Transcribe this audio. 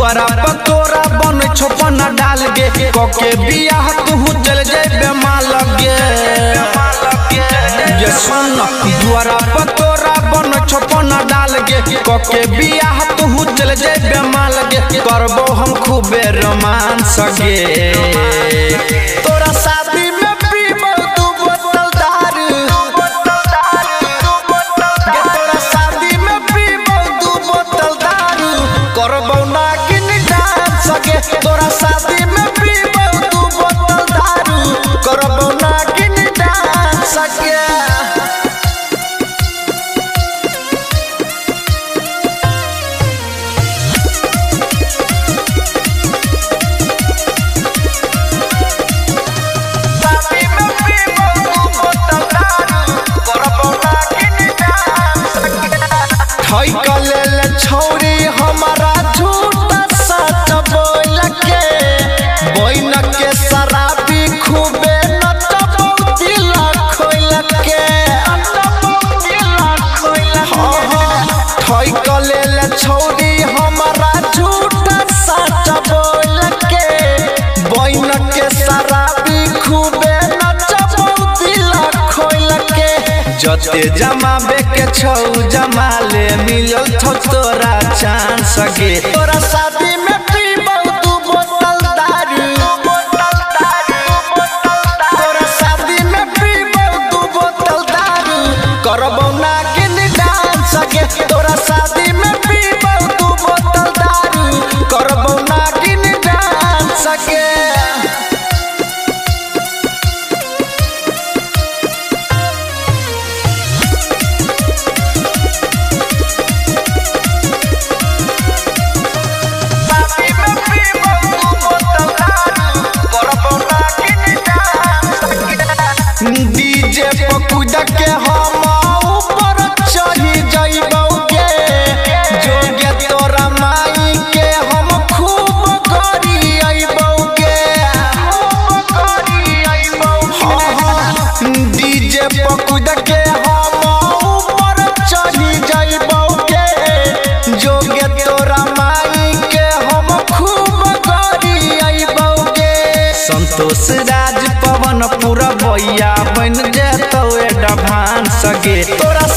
दुआरा पतोरा बन छोपन डाल गे कोके बियाह तू चल जाए माल गे ये सुन दुआरा पतोरा बन छोपन डाल गे कोके बियाह तू चल जाए माल गे करबो हम खूबे रोमांस गे तोरा शादी में पीबो तू बोतल दारू गे तोरा शादी में पीबो तू बोतल दारू करबो नागिन डांस गे तोरा शादी में पीबो तू बोतल दारू करबो नागिन डांस गे छौरी हमारा झूठा सच बोल के बोइन के शराबी खूबे नचबौ दिल खोल के ठैक ले छौरी हमारा झूठा सच बोल के बोइन के शराबी खूबे नचबौ दिल खोल के जते जमाबे के छौ जमा ले मिलल छौ तोरा चांस गे तोरा शादी में पीबौ तू बोतल दारू तोरा शादी में पीबौ तू बोतल दारू करबौ नागिन डांस गे तोरा शादी में पीबौ तू बोतल दारू करबौ नागिन डांस गे डीजे पकुड़ के हम ऊपर चढ़ी जइबौ गे जोगे तोरा माई के हम खूब करी अइबौ गे डीजे पकुड़ के हम ऊपर चढ़ी जइबौ गे जोगे तोरा माई के हम खूब करी अइबौ गे संतोष राज पवन पूरा भैया बन जेतौ एडवांस गे तोरा